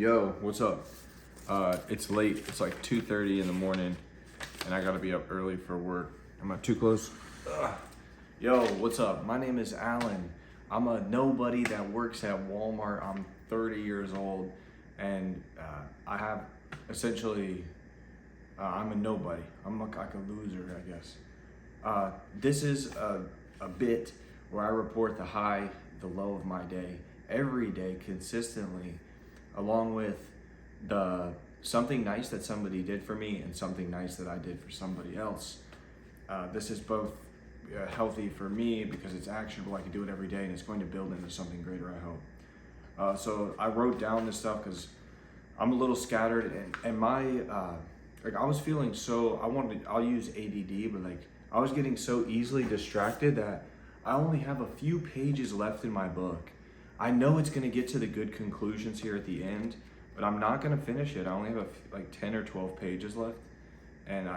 Yo, what's up? It's late. It's like 2:30 in the morning, and I gotta be up early for work. Am I too close? Ugh. Yo, what's up? My name is Alan. I'm a nobody that works at Walmart. I'm 30 years old, and I have essentially, I'm a nobody. I'm like a loser, I guess. This is a bit where I report the high, the low of my day, every day, consistently, along with the something nice that somebody did for me and something nice that I did for somebody else. This is both healthy for me because it's actionable. I can do it every day, and it's going to build into something greater, I hope. So I wrote down this stuff because I'm a little scattered, and my like I was feeling so, I'll use ADD, but like I was getting so easily distracted that I only have a few pages left in my book. I know it's gonna get to the good conclusions here at the end, but I'm not gonna finish it. I only have like 10 or 12 pages left, and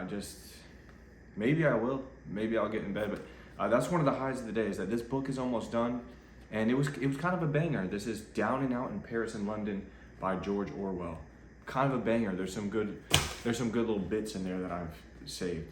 maybe I will. Maybe I'll get in bed, but that's one of the highs of the day, is that this book is almost done, and it was kind of a banger. This is Down and Out in Paris and London by George Orwell. Kind of a banger. There's some good little bits in there that I've saved.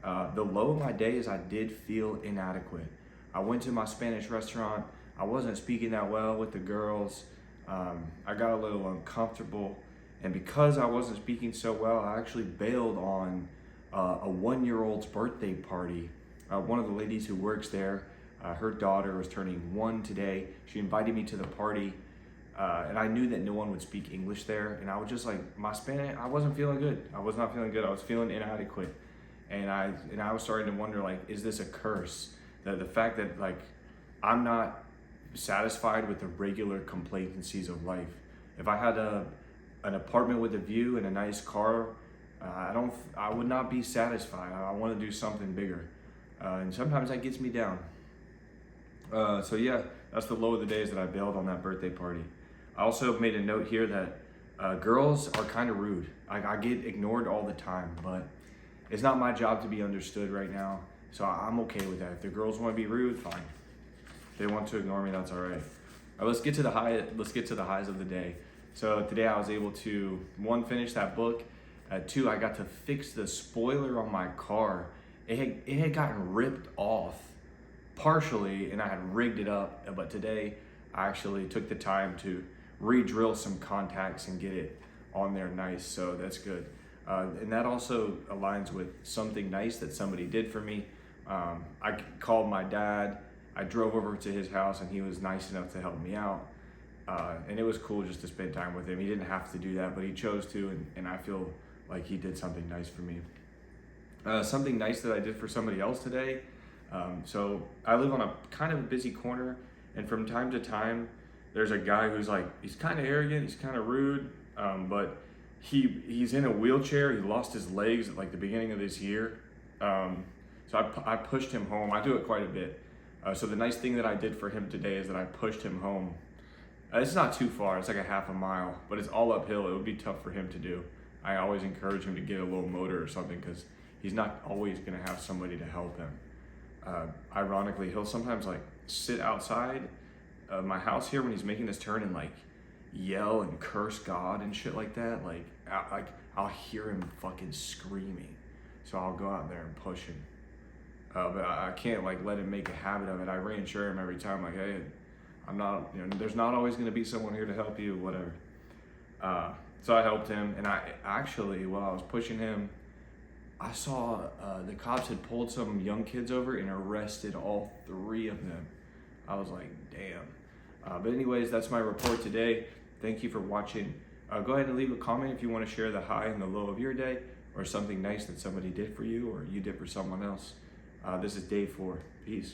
The low of my day is I did feel inadequate. I went to my Spanish restaurant. I wasn't speaking that well with the girls. I got a little uncomfortable, and because I wasn't speaking so well, I actually bailed on a 1-year-old's birthday party. One of the ladies who works there, her daughter was turning 1 today. She invited me to the party, and I knew that no one would speak English there, and I was just like, my Spanish, I wasn't feeling good. I was not feeling good. I was feeling inadequate, and I was starting to wonder, like, is this a curse? The fact that, like, I'm not satisfied with the regular complacencies of life. If I had an apartment with a view and a nice car, I would not be satisfied. I want to do something bigger, and sometimes that gets me down. So yeah, that's the low of the days that I bailed on that birthday party. I also made a note here that girls are kind of rude. I get ignored all the time, but it's not my job to be understood right now. So I'm okay with that. If the girls want to be rude, fine. If they want to ignore me, that's all right. All right, let's get to the highs of the day. So today I was able to, 1, finish that book. 2, I got to fix the spoiler on my car. It had gotten ripped off partially, and I had rigged it up. But today I actually took the time to re-drill some contacts and get it on there nice. So that's good. And that also aligns with something nice that somebody did for me. I called my dad. I drove over to his house, and he was nice enough to help me out. And it was cool just to spend time with him. He didn't have to do that, but he chose to, and I feel like he did something nice for me. Something nice that I did for somebody else today. So I live on a kind of a busy corner, and from time to time, there's a guy who's like, he's kind of arrogant, he's kind of rude, but he's in a wheelchair. He lost his legs at like the beginning of this year. So I pushed him home. I do it quite a bit. So the nice thing that I did for him today is that I pushed him home. It's not too far. It's like a half a mile, but it's all uphill. It would be tough for him to do. I always encourage him to get a little motor or something, because he's not always going to have somebody to help him. Ironically, he'll sometimes like sit outside my house here when he's making this turn and like yell and curse God and shit like that. Like I'll hear him fucking screaming. So I'll go out there and push him. But I can't like let him make a habit of it. I reinsure him every time, like, hey, I'm not, there's not always going to be someone here to help you, whatever. So I helped him, and I actually, while I was pushing him, I saw the cops had pulled some young kids over and arrested all 3 of them. I was like, damn. But anyways, that's my report today. Thank you for watching. Go ahead and leave a comment if you want to share the high and the low of your day, or something nice that somebody did for you or you did for someone else. This is day 4. Peace.